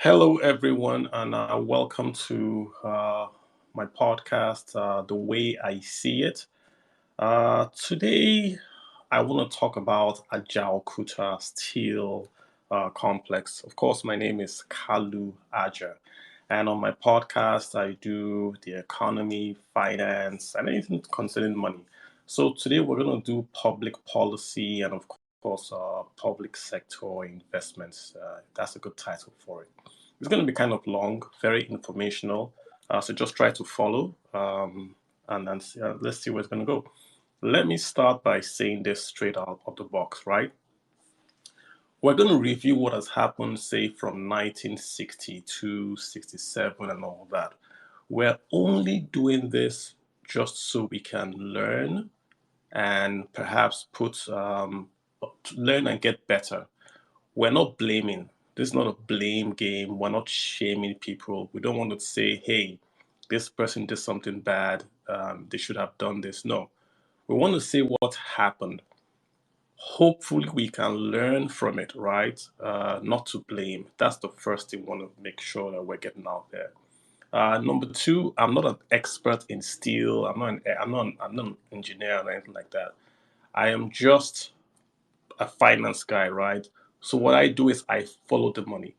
Hello, everyone, and welcome to my podcast, The Way I See It. Today, I want to talk about Ajaokuta Steel Complex. Of course, my name is Kalu Aja, and on my podcast, I do the economy, finance, and anything concerning money. So today, we're going to do public policy and, of course, public sector investments. That's a good title for it. It's going to be kind of long, very informational. So just try to follow, and then let's see where it's going to go. Let me start by saying this straight out of the box, right? We're going to review what has happened, say, from 1962, 67, and all that. We're only doing this just so we can learn and perhaps learn and get better. We're not blaming. This is not a blame game. We're not shaming people. We don't want to say, hey, this person did something bad. They should have done this. No. We want to say what happened. Hopefully, we can learn from it, right? Not to blame. That's the first thing we want to make sure that we're getting out there. Number two, I'm not an expert in steel. I'm not an engineer or anything like that. I am just a finance guy, right? So what I do is I follow the money.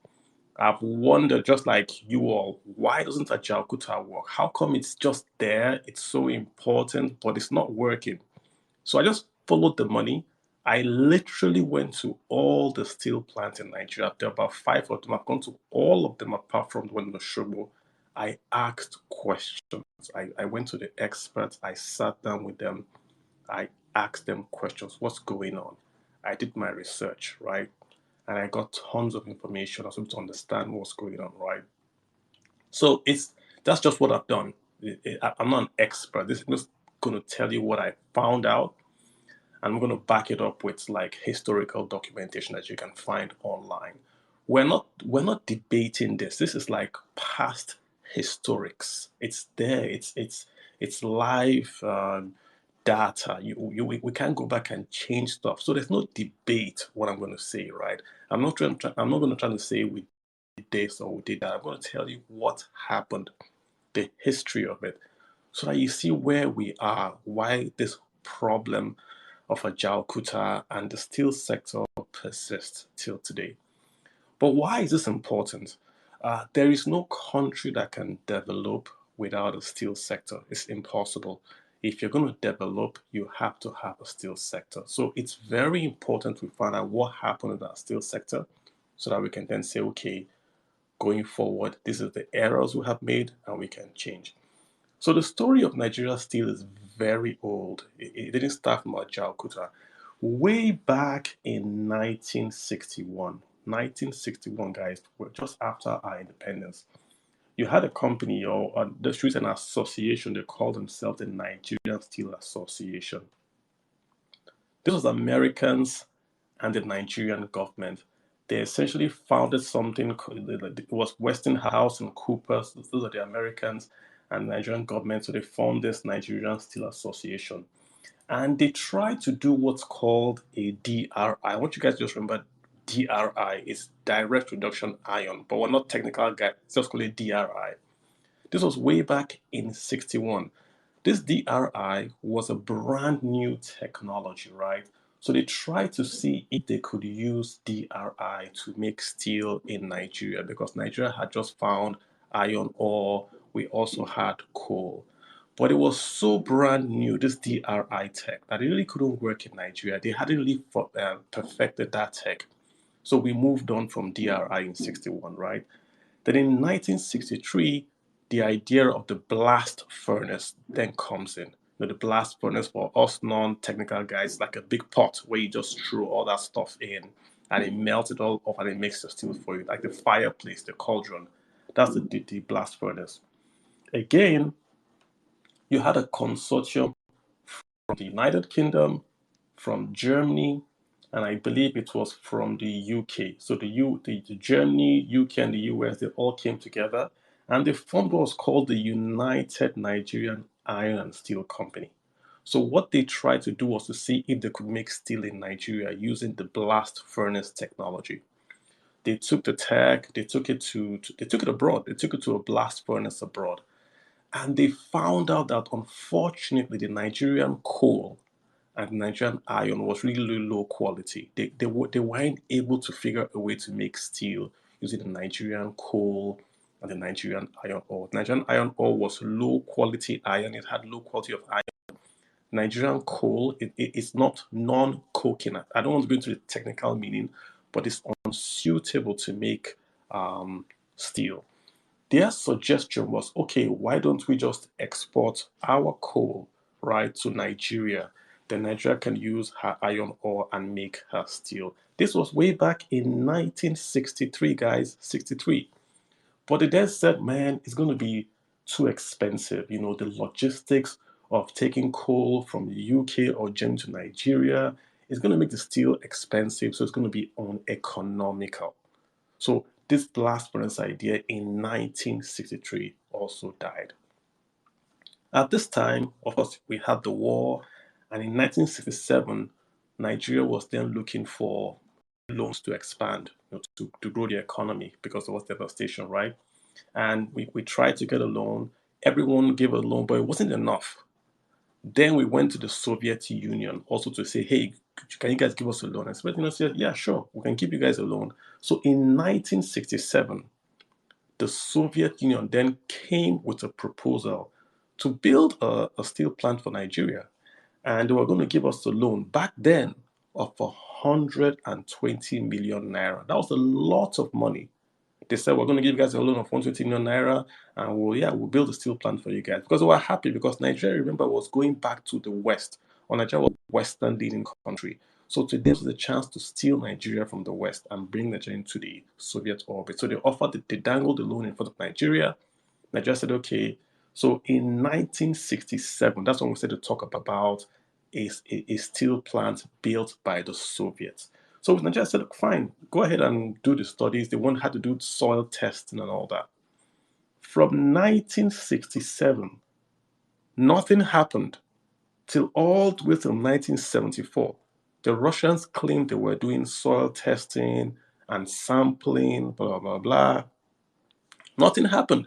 I've wondered, just like you all, why doesn't Ajaokuta work? How come it's just there? It's so important, but it's not working. So I just followed the money. I literally went to all the steel plants in Nigeria. There are about five of them. I've gone to all of them apart from the one in Oshobo. I asked questions. I went to the experts. I sat down with them. I asked them questions. What's going on? I did my research, right? And I got tons of information. I was able to understand what's going on, right? So that's just what I've done. I'm not an expert. This is just going to tell you what I found out, and I'm going to back it up with like historical documentation that you can find online. We're not debating this. This is like past historics. It's there. It's live data. We can't go back and change stuff. So there's no debate. What I'm going to say, right? I'm not going to try to say we did this or we did that. I'm going to tell you what happened, the history of it, so that you see where we are, why this problem of Ajaokuta and the steel sector persists till today. But why is this important? There is no country that can develop without a steel sector. It's impossible. If you're going to develop, you have to have a steel sector. So it's very important we find out what happened in that steel sector so that we can then say, okay, going forward, this is the errors we have made and we can change. So the story of Nigeria Steel is very old. It didn't start from Ajaokuta. Way back in 1961, 1961, guys, just after our independence, you had a company or the streets an association. They called themselves the Nigerian Steel Association. This was Americans and the Nigerian government. They essentially founded something. It was Westinghouse and Coopers. Those are the Americans and Nigerian government. So they formed this Nigerian Steel Association, and they tried to do what's called a DRI. I want you guys to just remember DRI is direct reduction iron, but we're not technical guys. Just call it DRI. This was way back in 61. This DRI was a brand new technology, right? So they tried to see if they could use DRI to make steel in Nigeria because Nigeria had just found iron ore. We also had coal. But it was so brand new, this DRI tech, that it really couldn't work in Nigeria. They hadn't really perfected that tech. So we moved on from DRI in 61, right? Then in 1963, the idea of the blast furnace then comes in. The blast furnace for us non-technical guys, like a big pot where you just throw all that stuff in and it melts it all off and it makes the steel for you, like the fireplace, the cauldron. That's the blast furnace. Again, you had a consortium from the United Kingdom, from Germany, and I believe it was from the UK. So the Germany, UK, and the US, they all came together and they formed what was called the United Nigerian Iron and Steel Company. So what they tried to do was to see if they could make steel in Nigeria using the blast furnace technology. They took the tech, they took it they took it abroad. They took it to a blast furnace abroad. And they found out that unfortunately the Nigerian coal and Nigerian iron was really low quality. They weren't able to figure a way to make steel using the Nigerian coal and the Nigerian iron ore. Nigerian iron ore was low quality iron. It had low quality of iron. Nigerian coal, it's not non-coking. I don't want to go into the technical meaning, but it's unsuitable to make steel. Their suggestion was, okay, why don't we just export our coal, right, to Nigeria? Then Nigeria can use her iron ore and make her steel. This was way back in 1963, guys, 63. But they then said, man, it's going to be too expensive. You know, the logistics of taking coal from the UK or Germany to Nigeria is going to make the steel expensive. So it's going to be uneconomical. So this blast furnace idea in 1963 also died. At this time, of course, we had the war, and in 1967, Nigeria was then looking for loans to expand, to grow the economy because there was devastation, right? And we tried to get a loan. Everyone gave a loan, but it wasn't enough. Then we went to the Soviet Union also to say, hey, can you guys give us a loan? And the Soviet Union said, yeah, sure, we can give you guys a loan. So in 1967, the Soviet Union then came with a proposal to build a steel plant for Nigeria. And they were going to give us a loan back then of 120 million naira. That was a lot of money. They said, we're going to give you guys a loan of 120 million naira, and we'll build a steel plant for you guys. Because they were happy because Nigeria, remember, was going back to the West. Or Nigeria was a Western leading country. So to them, was a chance to steal Nigeria from the West and bring Nigeria into the Soviet orbit. So they dangled the loan in front of Nigeria. Nigeria said, okay. So in 1967, that's when we started to talk about a steel plant built by the Soviets. So Nigeria said, fine, go ahead and do the studies. They had to do soil testing and all that. From 1967, nothing happened till all the way till 1974. The Russians claimed they were doing soil testing and sampling, blah, blah, blah. Nothing happened.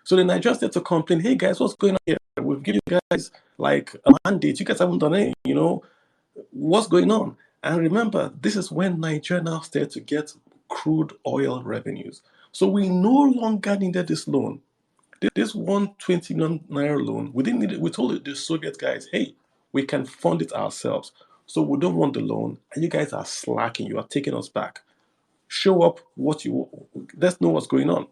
So the Nigerians started to complain, hey guys, what's going on here? We've given you guys like a mandate. You guys haven't done anything, what's going on? And remember, this is when Nigeria now started to get crude oil revenues. So we no longer needed this loan. This 120 million naira loan, we didn't need it. We told the Soviet guys, hey, we can fund it ourselves. So we don't want the loan, and you guys are slacking. You are taking us back. Show up let's know what's going on.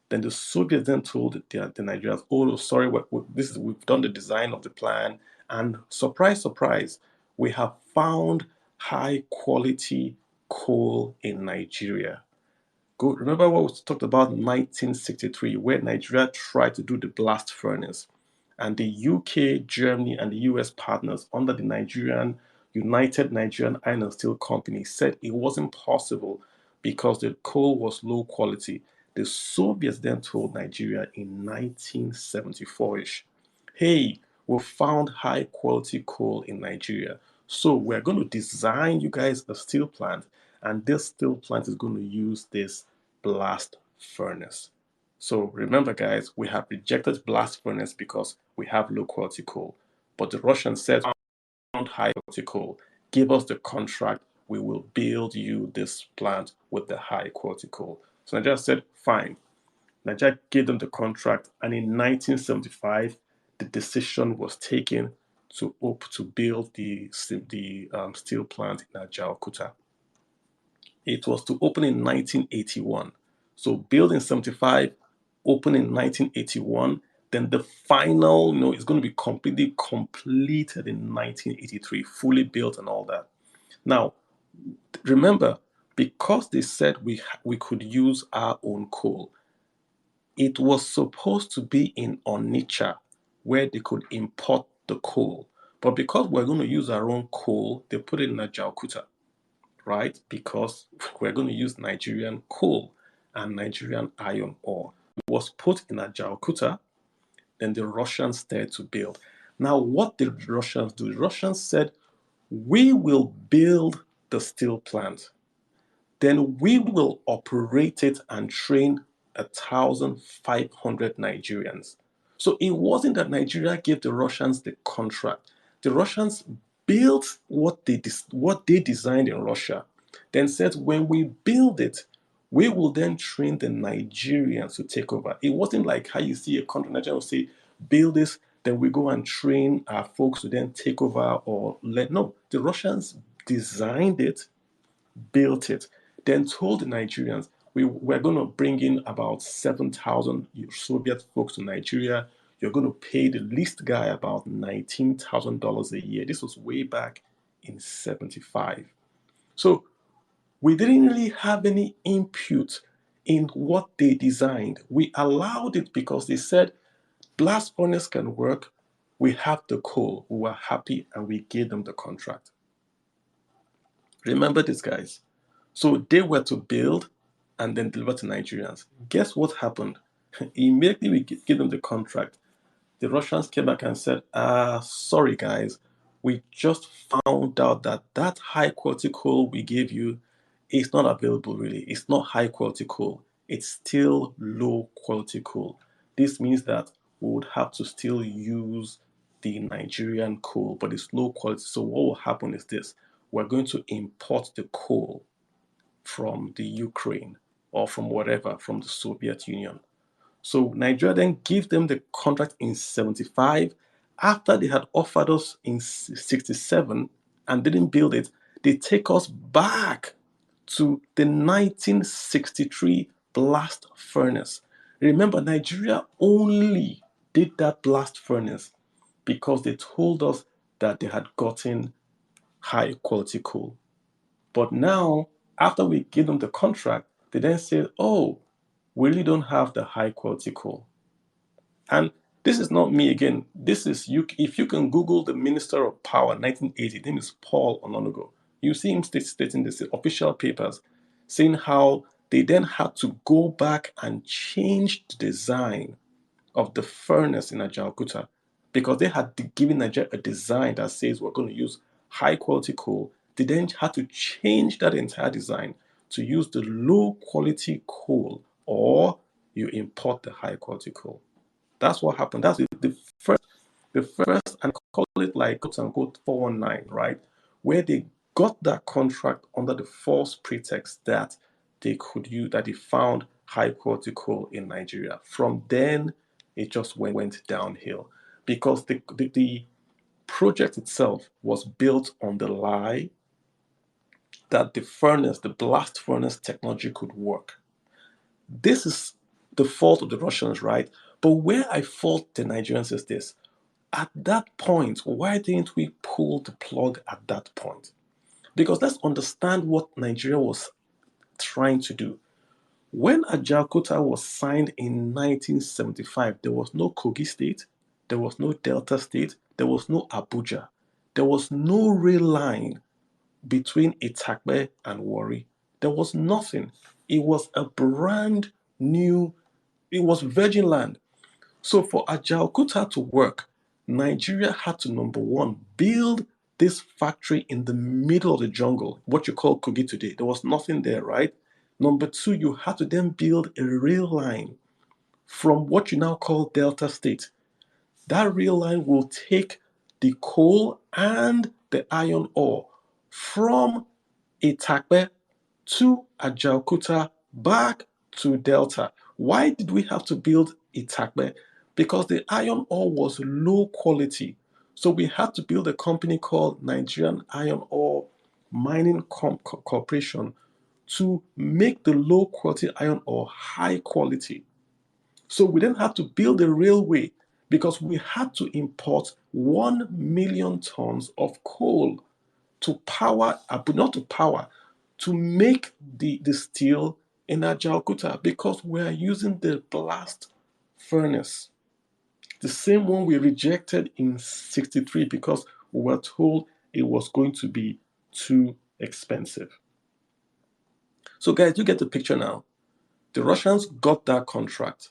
Then the Soviets then told the Nigerians, oh, sorry, we've done the design of the plan, and surprise, surprise, we have found high quality coal in Nigeria. Go, remember what we talked about in 1963, where Nigeria tried to do the blast furnace, and the UK, Germany, and the US partners under the United Nigerian Iron and Steel Company said it wasn't possible because the coal was low quality. The Soviets then told Nigeria in 1974-ish, hey, we found high quality coal in Nigeria. So we're going to design you guys a steel plant, and this steel plant is going to use this blast furnace. So remember, guys, we have rejected blast furnace because we have low quality coal. But the Russians said, found high quality coal. Give us the contract. We will build you this plant with the high quality coal. So Nigeria said, fine. Nigeria gave them the contract, and in 1975, the decision was taken to build the steel plant in Ajaokuta. It was to open in 1981. So built in 75, open in 1981. Then the final, is going to be completely completed in 1983, fully built and all that. Now, remember, because they said we could use our own coal, it was supposed to be in Onitsha where they could import the coal. But because we're going to use our own coal, they put it in Ajaokuta, right? Because we're going to use Nigerian coal and Nigerian iron ore. It was put in Ajaokuta, then the Russians started to build. Now, what did the Russians do? The Russians said, we will build the steel plant. then we will operate it and train 1,500 Nigerians. So it wasn't that Nigeria gave the Russians the contract. The Russians built what they designed in Russia, then said, when we build it, we will then train the Nigerians to take over. It wasn't like how you see a country, Nigeria will say, build this, then we go and train our folks to then take over or let. No, the Russians designed it, built it, then told the Nigerians, we're going to bring in about 7,000 Soviet folks to Nigeria. You're going to pay the least guy about $19,000 a year. This was way back in 75. So we didn't really have any input in what they designed. We allowed it because they said blast furnace can work. We have the coal. We were happy and we gave them the contract. Remember these guys. So they were to build and then deliver to Nigerians. Guess what happened? Immediately we gave them the contract. The Russians came back and said, sorry guys, we just found out that that high quality coal we gave you is not available really. It's not high quality coal. It's still low quality coal. This means that we would have to still use the Nigerian coal, but it's low quality. So what will happen is this. We're going to import the coal from the Ukraine or from whatever, from the Soviet Union. So Nigeria then gave them the contract in 75. After they had offered us in 67 and didn't build it, they take us back to the 1963 blast furnace. Remember, Nigeria only did that blast furnace because they told us that they had gotten high quality coal. But now, after we give them the contract, they then say, oh, we really don't have the high quality coal. And this is not me again. This is you. If you can Google the Minister of Power 1980, his name is Paul Ononugo. You see him stating this in official papers, saying how they then had to go back and change the design of the furnace in Ajaokuta because they had given Nigeria a design that says we're going to use high quality coal. They then had to change that entire design to use the low quality coal, or you import the high quality coal. That's what happened. That's the first, and call it like quote unquote 419, right? Where they got that contract under the false pretext that they could use, that they found high quality coal in Nigeria. From then, it just went downhill because the project itself was built on the lie that the blast furnace technology could work. This is the fault of the Russians, right? But where I fault the Nigerians is this. At that point, why didn't we pull the plug at that point? Because let's understand what Nigeria was trying to do. When Ajaokuta was signed in 1975, there was no Kogi State, there was no Delta State, there was no Abuja. There was no rail line between Itakpe and Warri. There was nothing. It was a brand new, it was virgin land. So for Ajaokuta to work, Nigeria had to, number one, build this factory in the middle of the jungle, what you call Kogi today. There was nothing there, right? Number two, you had to then build a rail line from what you now call Delta State. That rail line will take the coal and the iron ore from Itakpe to Ajaokuta back to Delta. Why did we have to build Itakpe? Because the iron ore was low quality. So we had to build a company called Nigerian Iron Ore Mining Corporation to make the low quality iron ore high quality. So we then had to build a railway because we had to import 1 million tons of coal to power, but not to power, to make the steel in Ajaokuta because we are using the blast furnace. The same one we rejected in 63 because we were told it was going to be too expensive. So guys, you get the picture now. The Russians got that contract.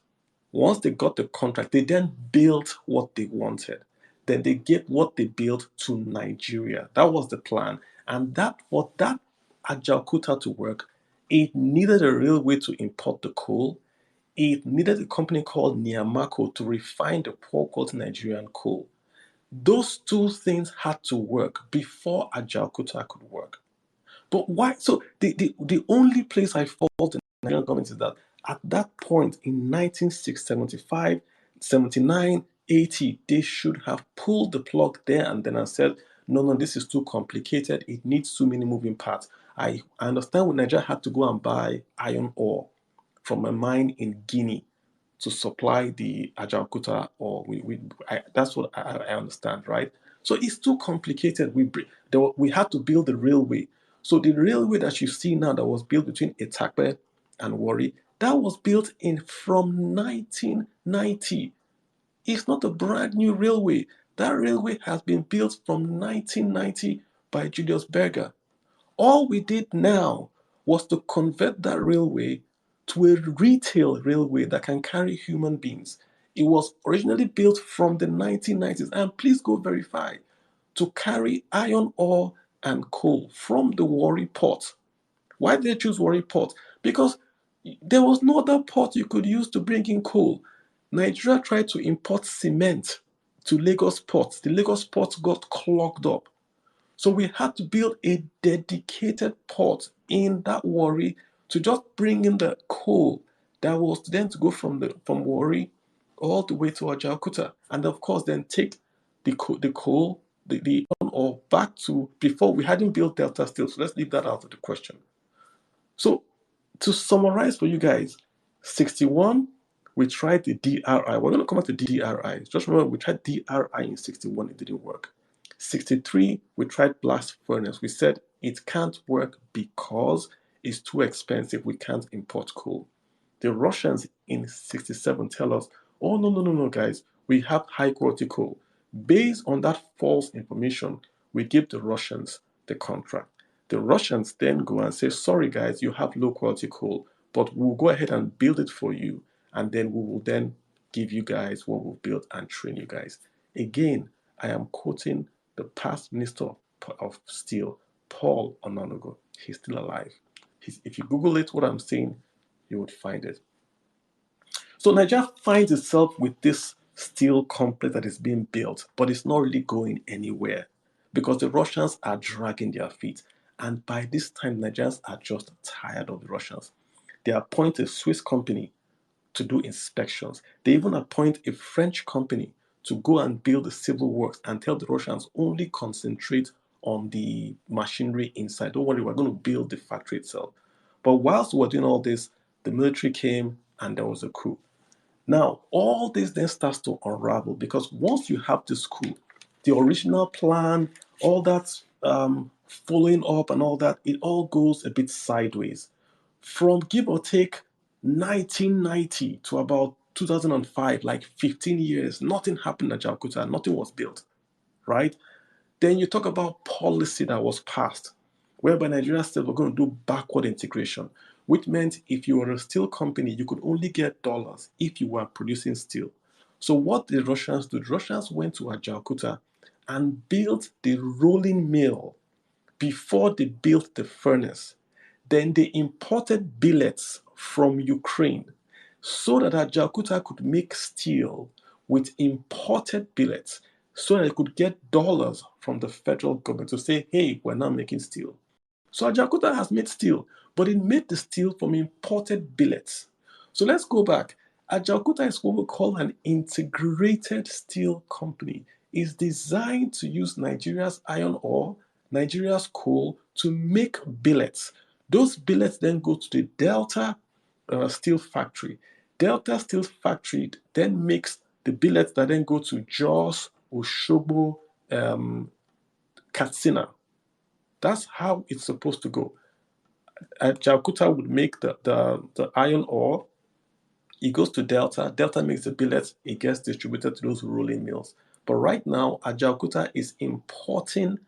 Once they got the contract, they then built what they wanted. Then they gave what they built to Nigeria. That was the plan. And that for that Ajaokuta to work, It needed a railway to import the coal. It needed a company called Niamaco to refine the poor quality Nigerian coal. Those two things had to work before Ajaokuta could work. But why? So the only place I fault the Nigerian government is that at that point in 1975, 79, 80, they should have pulled the plug there and then and said, no, no, this is too complicated. It needs too many moving parts. I understand when Nigeria had to go and buy iron ore from a mine in Guinea to supply the Ajaokuta, or that's what I understand, right? So it's too complicated. We had to build the railway. So the railway that you see now that was built between Etakpe and Warri, that was built in from 1990. It's not a brand new railway. That railway has been built from 1990 by Julius Berger. All we did now was to convert that railway to a retail railway that can carry human beings. It was originally built from the 1990s, and please go verify, to carry iron ore and coal from the Warri port. Why did they choose Warri port? Because there was no other port you could use to bring in coal. Nigeria tried to import cement to Lagos port. The Lagos port got clogged up. So we had to build a dedicated port in that Warri to just bring in the coal that was then to go from Warri all the way to Ajaokuta, and of course then take the coal, the iron ore back to, before we hadn't built Delta Steel. So let's leave that out of the question. So to summarize for you guys, 61, we tried the DRI. We're going to come back to DRI. Just remember, we tried DRI in 61, it didn't work. 63, we tried blast furnace. We said it can't work because it's too expensive. We can't import coal. The Russians in 67 tell us, oh, no, no, no, no, guys, we have high quality coal. Based on that false information, we give the Russians the contract. The Russians then go and say, sorry, guys, you have low quality coal, but we'll go ahead and build it for you. And then we will then give you guys what we've built and train you guys. Again, I am quoting the past minister of steel, Paul Onanugo. He's still alive. If you Google it, what I'm saying, you would find it. So Nigeria finds itself with this steel complex that is being built, but it's not really going anywhere because the Russians are dragging their feet. And by this time, Nigerians are just tired of the Russians. They appoint a Swiss company to do inspections. They even appoint a French company to go and build the civil works and tell the Russians only concentrate on the machinery inside. Don't worry, we're going to build the factory itself. But whilst we're doing all this, the military came and there was a coup. Now, all this then starts to unravel because once you have this coup, the original plan, all that following up and all that, it all goes a bit sideways. From give or take 1990 to about 2005, like 15 years, nothing happened at Jakarta, nothing was built, right? Then you talk about policy that was passed, whereby Nigeria said we're going to do backward integration, which meant if you were a steel company, you could only get dollars if you were producing steel. So what did Russians do? The Russians went to Ajaokuta and built the rolling mill before they built the furnace. Then they imported billets from Ukraine so that Ajaokuta could make steel with imported billets so that it could get dollars from the federal government to say, hey, we're now making steel. So Ajaokuta has made steel, but it made the steel from imported billets. So let's go back. Ajaokuta is what we call an integrated steel company. It's designed to use Nigeria's iron ore, Nigeria's coal to make billets. Those billets then go to the Delta Steel Factory. Delta Steel Factory then makes the billets that then go to Jos, Oshobo, Katsina. That's how it's supposed to go. Jakuta would make the iron ore. It goes to Delta. Delta makes the billets. It gets distributed to those rolling mills. But right now, Ajaokuta is importing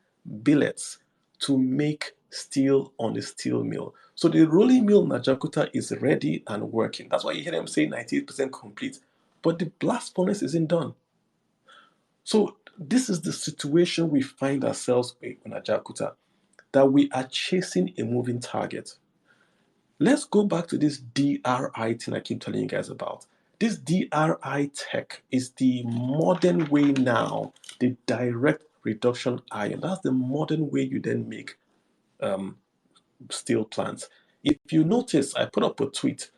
billets to make steel on the steel mill. So the rolling mill in Ajaokuta is ready and working. That's why you hear them say 98% complete. But the blast furnace isn't done. So this is the situation we find ourselves in Ajaokuta, that we are chasing a moving target. Let's go back to this DRI thing I keep telling you guys about. This DRI tech is the modern way now, the direct reduction iron. That's the modern way you then make um, steel plants. If you notice, I put up a tweet.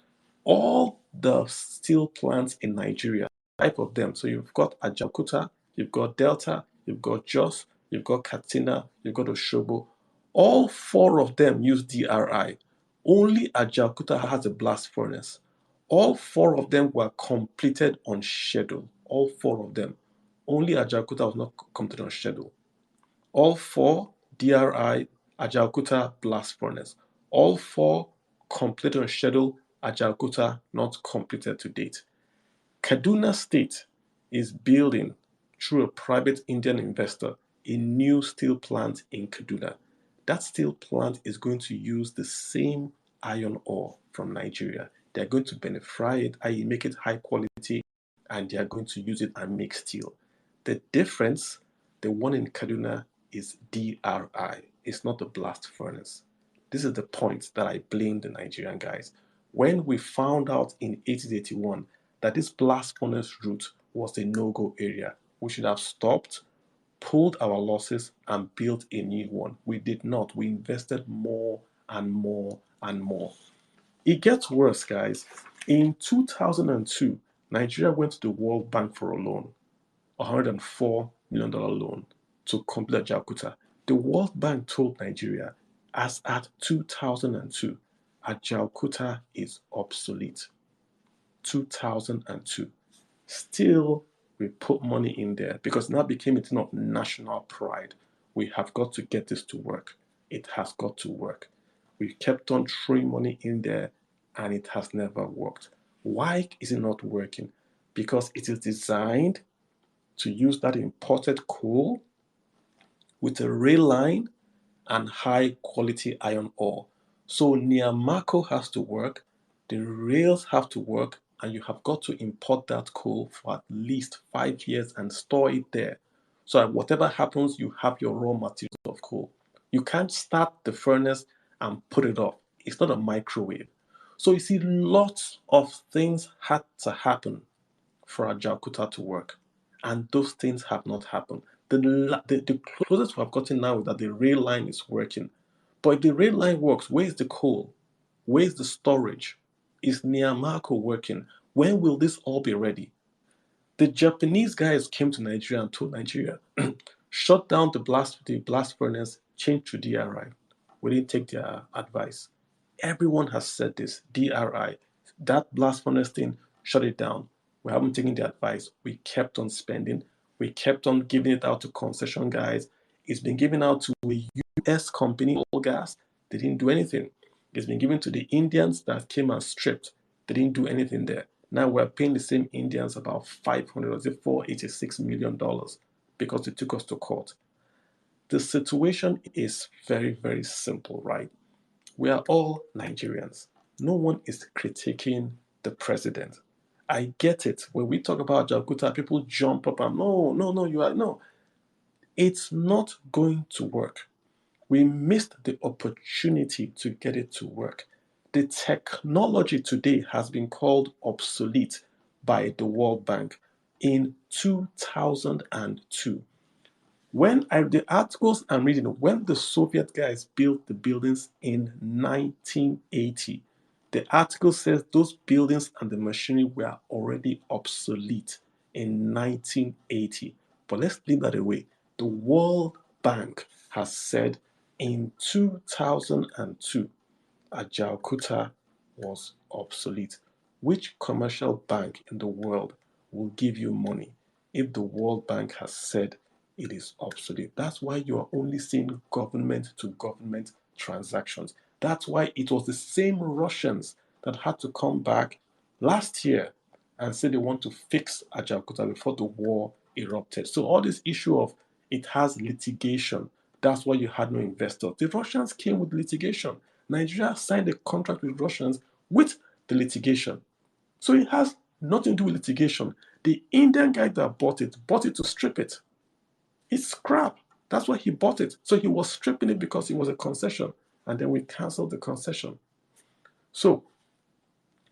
All the steel plants in Nigeria, type of them. So you've got Ajaokuta, you've got Delta, you've got Jos, you've got Katsina, you've got Oshobo. All four of them use DRI. Only Ajaokuta has a blast furnace. All four of them were completed on schedule. All four of them. Only Ajaokuta was not completed on schedule. All four DRI Ajaokuta blast furnace. All four completed on schedule, Ajaokuta not completed to date. Kaduna State is building, through a private Indian investor, a new steel plant in Kaduna. That steel plant is going to use the same iron ore from Nigeria. They're going to benefy it, i.e., make it high quality, and they are going to use it and make steel. The difference, the one in Kaduna is DRI. It's not the blast furnace. This is the point that I blame the Nigerian guys. When we found out in 1881 that this blast furnace route was the no-go area, we should have stopped, pulled our losses, and built a new one. We did not. We invested more and more and more. It gets worse, guys. In 2002, Nigeria went to the World Bank for a loan, $104 million loan to complete Ajaokuta. The World Bank told Nigeria, as at 2002, Ajaokuta is obsolete. 2002. Still, we put money in there because now became a thing of national pride. We have got to get this to work. It has got to work. We kept on throwing money in there and it has never worked. Why is it not working? Because it is designed to use that imported coal with a rail line and high quality iron ore. So Niamako has to work, the rails have to work, and you have got to import that coal for at least 5 years and store it there. So that whatever happens, you have your raw materials of coal. You can't start the furnace and put it off. It's not a microwave. So you see, lots of things had to happen for Ajaokuta to work. And those things have not happened. The closest we have gotten now is that the rail line is working. But if the rail line works, where's the coal? Where's the storage? Is Niamako working? When will this all be ready? The Japanese guys came to Nigeria and told Nigeria, shut down the blast furnace, change to DRI. We didn't take their advice. Everyone has said this, DRI. That blast furnace thing, shut it down. We haven't taken the advice. We kept on spending. We kept on giving it out to concession guys. It's been given out to a US company, all gas. They didn't do anything. It's been given to the Indians that came and stripped. They didn't do anything there. Now we're paying the same Indians about 500 or $486 million because they took us to court. The situation is very, very simple, right? We are all Nigerians. No one is critiquing the president. I get it. When we talk about Jakarta, people jump up and no, no, no, you are no. It's not going to work. We missed the opportunity to get it to work. The technology today has been called obsolete by the World Bank in 2002. The articles I'm reading, when the Soviet guys built the buildings in 1980, the article says those buildings and the machinery were already obsolete in 1980. But let's leave that away. The World Bank has said in 2002, Ajaokuta was obsolete. Which commercial bank in the world will give you money if the World Bank has said it is obsolete? That's why you are only seeing government to government transactions. That's why it was the same Russians that had to come back last year and say they want to fix Ajaokuta before the war erupted. So all this issue of it has litigation, that's why you had no investors. The Russians came with litigation. Nigeria signed a contract with Russians with the litigation. So it has nothing to do with litigation. The Indian guy that bought it to strip it. It's scrap. That's why he bought it. So he was stripping it because it was a concession. And then we canceled the concession. So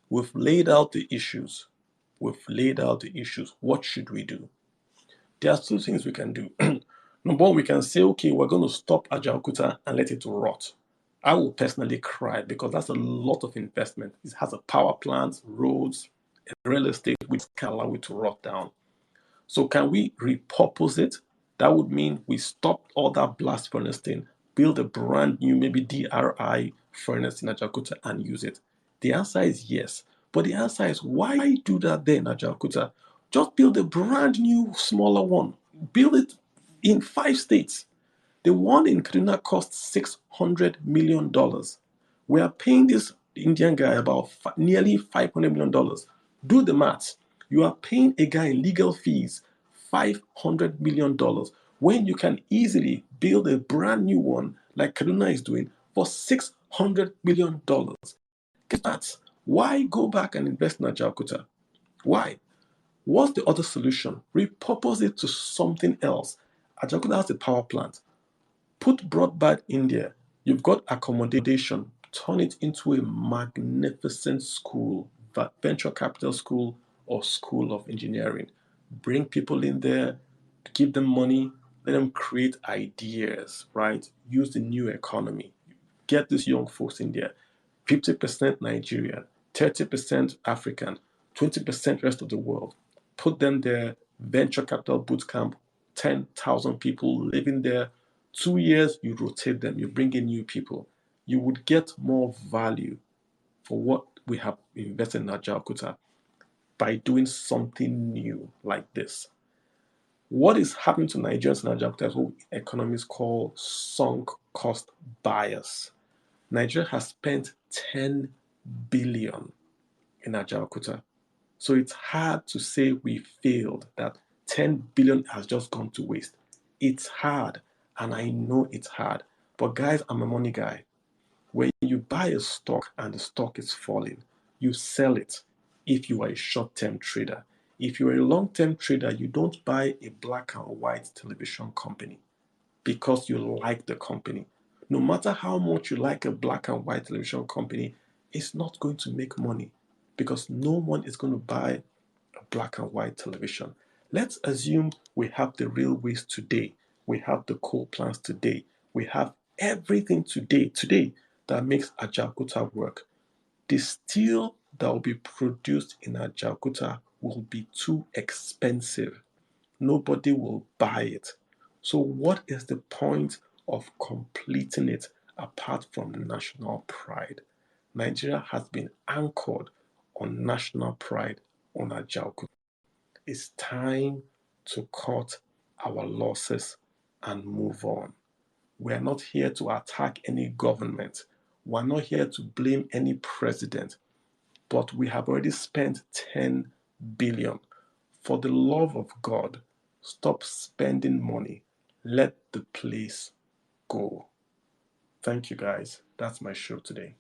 we've laid out the issues. We've laid out the issues. What should we do? There are two things we can do. Number one, we can say, okay, we're going to stop Ajaokuta and let it rot. I will personally cry because that's a lot of investment. It has a power plant, roads, real estate, which can allow it to rot down. So can we repurpose it? That would mean we stop all that blast furnace thing, build a brand new, maybe DRI furnace in Ajaokuta and use it. The answer is yes. But the answer is, why do that then, Ajaokuta? Just build a brand new, smaller one. Build it in 5 states. The one in Kaduna cost $600 million. We are paying this Indian guy about nearly $500 million. Do the maths. You are paying a guy legal fees $500 million when you can easily build a brand new one like Kaduna is doing for $600 million. Get that? Why go back and invest in Ajaokuta? Why? What's the other solution? Repurpose it to something else. Ajaokuta has a power plant. Put broadband in there. You've got accommodation. Turn it into a magnificent school, venture capital school or school of engineering. Bring people in there, give them money, let them create ideas, right? Use the new economy. Get these young folks in there. 50% Nigerian, 30% African, 20% rest of the world. Put them there, venture capital boot camp, 10,000 people living there. 2 years, you rotate them, you bring in new people. You would get more value for what we have invested in Ajaokuta by doing something new like this. What is happening to Nigerians in Ajaokuta is what economists call sunk cost bias. Nigeria has spent 10 billion in Ajaokuta. So it's hard to say we failed, that 10 billion has just gone to waste. It's hard, and I know it's hard. But guys, I'm a money guy. When you buy a stock and the stock is falling, you sell it if you are a short term trader. If you're a long term trader, you don't buy a black and white television company because you like the company. No matter how much you like a black and white television company, it's not going to make money because no one is going to buy a black and white television. Let's assume we have the railways today, we have the coal plants today, we have everything today that makes Ajaokuta work. The steel that will be produced in Ajaokuta will be too expensive. Nobody will buy it. So, what is the point of completing it apart from national pride? Nigeria has been anchored on national pride on Ajaokuta. It's time to cut our losses and move on. We are not here to attack any government. We're not here to blame any president, but we have already spent 10 billion. For the love of God, stop spending money. Let the place go. Thank you guys. That's my show today.